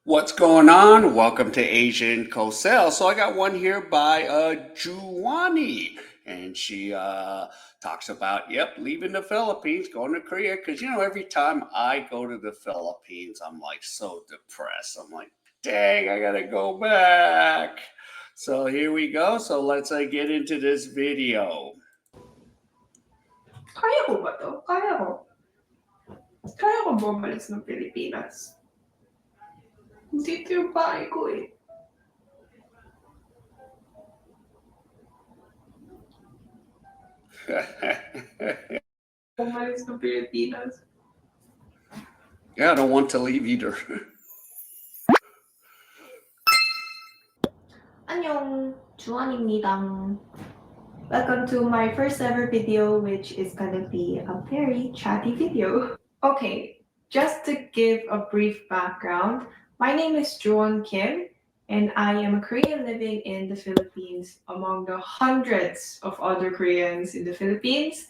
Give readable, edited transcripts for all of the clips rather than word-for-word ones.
What's going on? Welcome to Asian Cosell. So I got one here by Juwonee, and she talks about leaving the Philippines, going to Korea. Because every time I go to the Philippines, I'm like so depressed. I'm like, dang, I gotta go back. So here we go. So let's get into this video. Kaya ko ba 'to? Kaya ko. Kaya ko bumalik ng Pilipinas. Dito yung bahay ko eh. Bumalik ng Pilipinas. Yeah, I don't want to leave either. 안녕, 주원입니다. Welcome to my first ever video, which is gonna be a very chatty video. Okay, just to give a brief background, my name is Joon Kim, and I am a Korean living in the Philippines. Among the hundreds of other Koreans in the Philippines,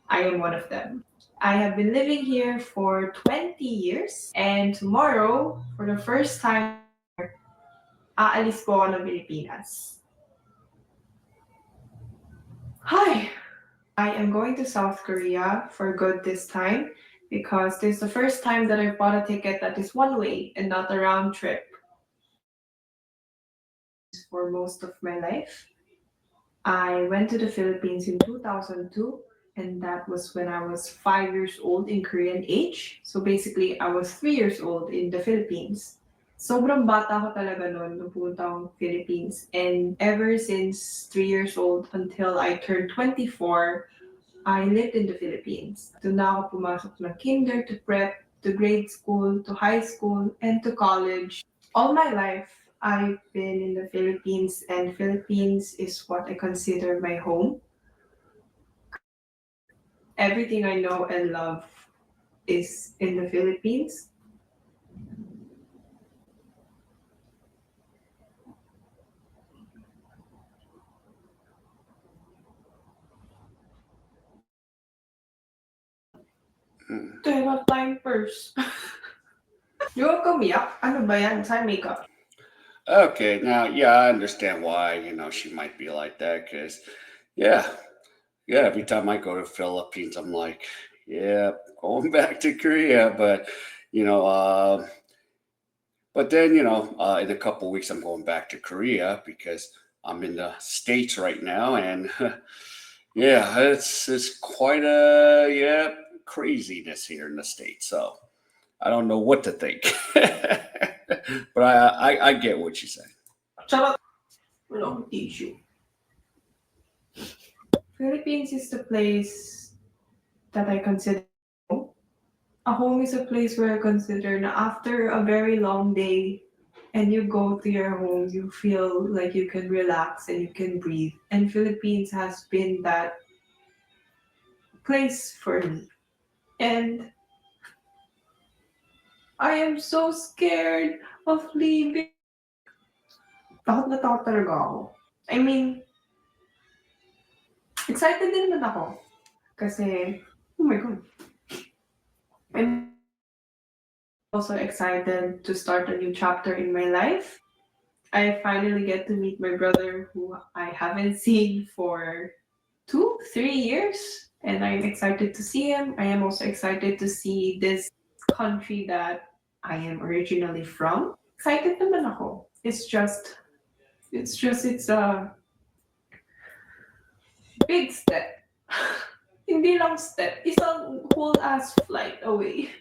I am one of them. I have been living here for 20 years, and tomorrow, for the first time, aalis po ako ng Pilipinas. Hi! I am going to South Korea for good this time because this is the first time that I've bought a ticket that is one way and not a round trip. For most of my life, I went to the Philippines in 2002, and that was when I was 5 years old in Korean age. So basically, I was 3 years old in the Philippines. Sobrang bata ko talaga noon nung pumunta akong Philippines. And ever since 3 years old until I turned 24, I lived in the Philippines. Doon na ako pumasok ng kinder to prep, to grade school, to high school, and to college. All my life, I've been in the Philippines, and Philippines is what I consider my home. Everything I know and love is in the Philippines. Teka, time first. Yung umiyak? Ano ba yan? Sa makeup. Okay, now, yeah, I understand why, she might be like that because, yeah, yeah, every time I go to Philippines, I'm like, yeah, going back to Korea, you know, uh, but then, in a couple weeks, I'm going back to Korea because I'm in the States right now, and yeah, it's quite a craziness here in the States. So I don't know what to think, but I get what you say. Charot! Wala akong tissue. Philippines is the place that I consider home. A home is a place where I consider na after a very long day and you go to your home, you feel like you can relax and you can breathe. And Philippines has been that place for me. And I am so scared of leaving. Takot na takot talaga ako. I mean, excited din naman ako. Kasi, oh my God. I'm also excited to start a new chapter in my life. I finally get to meet my brother who I haven't seen for 2, 3 years. And I'm excited to see him. I am also excited to see this country that I am originally from. Excited naman ako. It's a big step. Hindi lang step. Isang whole ass flight away.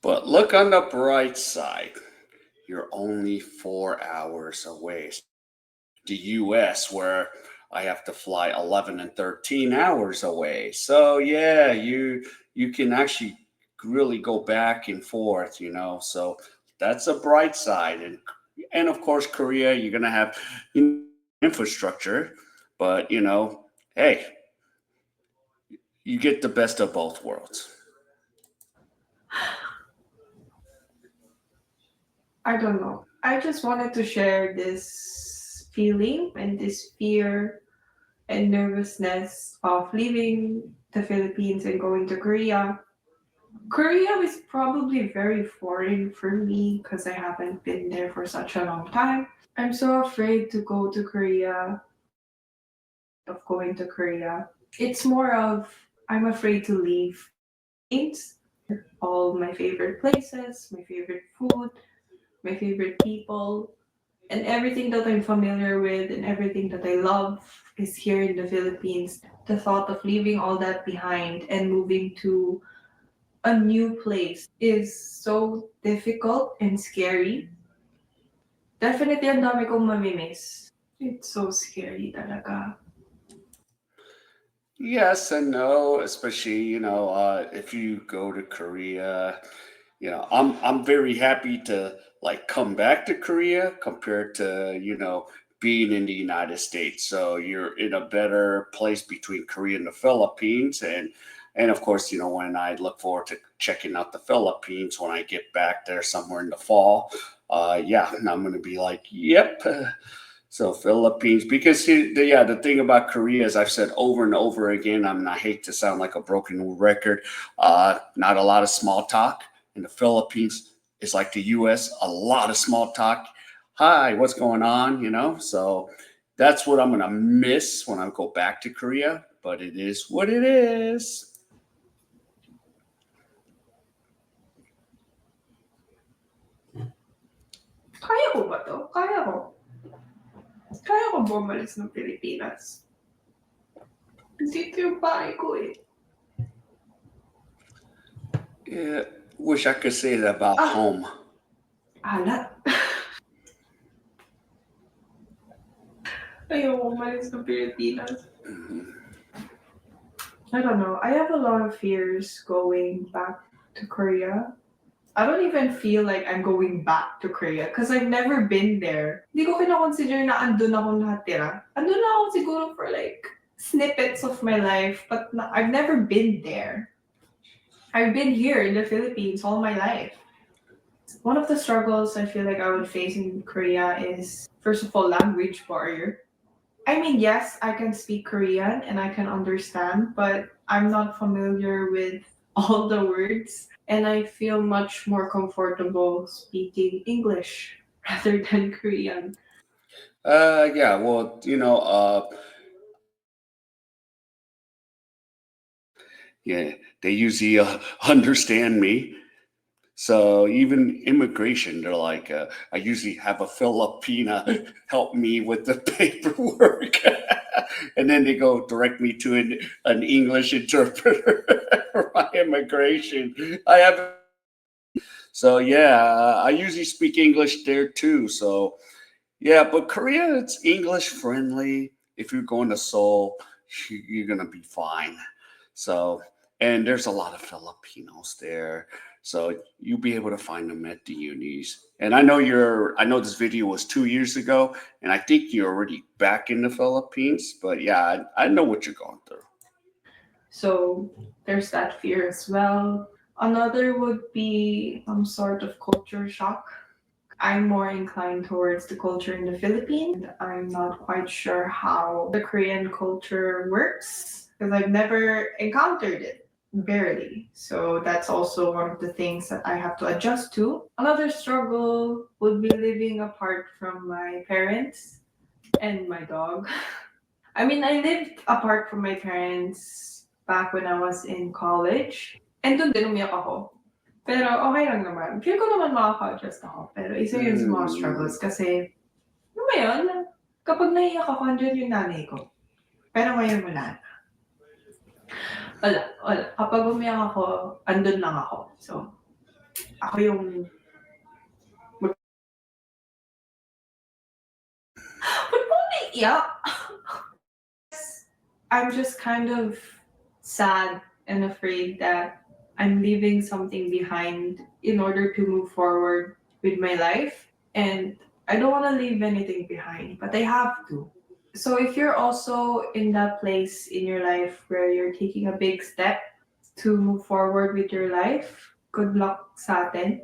But look on the bright side. You're only 4 hours away. The US, where I have to fly 11 and 13 hours away. So yeah, you can actually really go back and forth, So that's a bright side. And of course Korea, you're gonna have infrastructure, but hey, you get the best of both worlds. I don't know. I just wanted to share this feeling and this fear and nervousness of leaving the Philippines and going to Korea. Korea is probably very foreign for me because I haven't been there for such a long time. I'm so afraid to go to Korea, of going to Korea. It's more of I'm afraid to leave things, all my favorite places, my favorite food, my favorite people, and everything that I'm familiar with and everything that I love is here in the Philippines. The thought of leaving all that behind and moving to a new place is so difficult and scary. Definitely ang dami kong mamimiss. It's so scary talaga. Yes and no, especially if you go to Korea. I'm very happy to like come back to Korea compared to being in the United States. So you're in a better place between Korea and the Philippines, and of course when I look forward to checking out the Philippines when I get back there somewhere in the fall. Yeah, and I'm gonna be like, yep. So Philippines, because the thing about Korea, as I've said over and over again, I hate to sound like a broken record. Not a lot of small talk in the Philippines. It's like the U.S. A lot of small talk. Hi, what's going on? So that's what I'm gonna miss when I go back to Korea. But it is what it is. Kaya ko ba to? Kaya ko. Kaya ko bumalis ng Pilipinas. Dito yung bahay ko eh. Yeah, wish I could say that about Ah, home. alat. Ayoko umalis ng Pilipinas. Mhm. I don't know. I have a lot of fears going back to Korea. I don't even feel like I'm going back to Korea because I've never been there. Hindi ko kina-consider na andun ako nakatira. Andun na ako siguro for like snippets of my life, but I've never been there. I've been here in the Philippines all my life. One of the struggles I feel like I would face in Korea is, first of all, language barrier. I mean, yes, I can speak Korean and I can understand, but I'm not familiar with all the words. And I feel much more comfortable speaking English rather than Korean. Yeah, well, yeah, they usually understand me. So even immigration, they're like, I usually have a Filipina help me with the paperwork, and then they go direct me to an English interpreter for my immigration. I have so yeah, I usually speak English there too. So yeah, but Korea, it's English friendly. If you're going to Seoul, you're gonna be fine. So, and there's a lot of Filipinos there, so you'll be able to find them at the unis. And I know this video was 2 years ago, and I think you're already back in the Philippines. But yeah, I know what you're going through. So there's that fear as well. Another would be some sort of culture shock. I'm more inclined towards the culture in the Philippines. I'm not quite sure how the Korean culture works because I've never encountered it, barely. So that's also one of the things that I have to adjust to. Another struggle would be living apart from my parents and my dog. I mean, I lived apart from my parents back when I was in college. And doon din umiyak ako. Pero okay lang naman. Feel ko naman makaka-adjust ako. Pero isa yun sa mga Mm. struggles kasi, ano ba yun? Kapag naiyak ako, andyan yung nanay ko. Pero ngayon wala na. Wala. Kapag umiyak ako, andun lang ako. So, ako yung... Ba't mo naiiyak? I'm just kind of sad and afraid that I'm leaving something behind in order to move forward with my life. And I don't want to leave anything behind, but I have to. So if you're also in that place in your life where you're taking a big step to move forward with your life, good luck sa atin.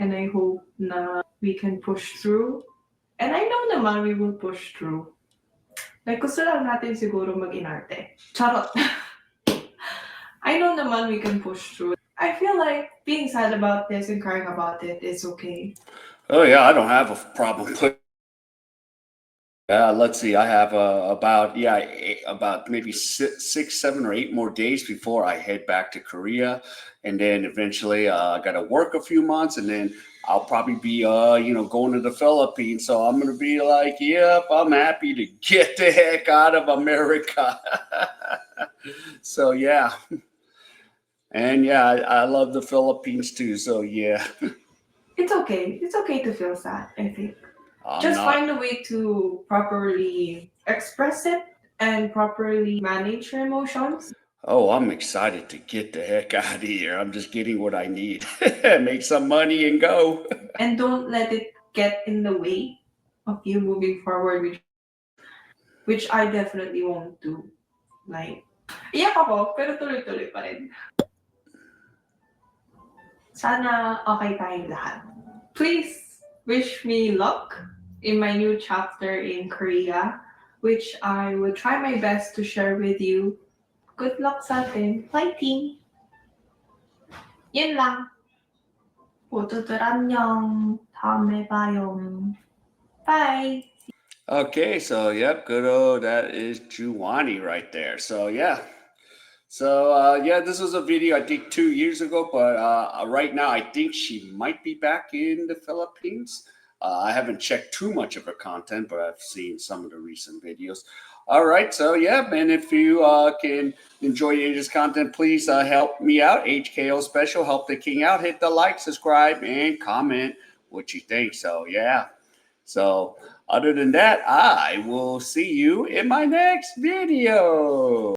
And I hope na we can push through. And I know naman we will push through. Like, gusto lang natin siguro mag-inarte. Charot. I know naman we can push through. I feel like being sad about this and crying about it is okay. Oh yeah, I don't have a problem putting. Let's see. I have about about maybe 6, 7, or 8 more days before I head back to Korea, and then eventually I got to work a few months, and then I'll probably be going to the Philippines. So I'm gonna be like, yep, I'm happy to get the heck out of America. So yeah, and yeah, I love the Philippines too. So yeah, It's okay. It's okay to feel sad, I think. I'm Just not. find a way to properly express it and properly manage your emotions. Oh, I'm excited to get the heck out of here. I'm just getting what I need. Make some money and go. And don't let it get in the way of you moving forward with your life, which I definitely won't do. Like, iyak ako, pero tuloy-tuloy pa rin. Sana okay tayong lahat. Please wish me luck in my new chapter in Korea, which I will try my best to share with you. Good luck sa atin. Fighting! Yun lang. 모두들 안녕. 다음에 봐요. Bye! Okay, so yep, good old that is Juwonee right there. So yeah. So yeah, this was a video I think 2 years ago, but right now I think she might be back in the Philippines. I haven't checked too much of her content, but I've seen some of the recent videos. All right, so yeah, and if you can enjoy Asia's content, please help me out. HKO Special, help the king out. Hit the like, subscribe, and comment what you think. So yeah, so other than that, I will see you in my next video.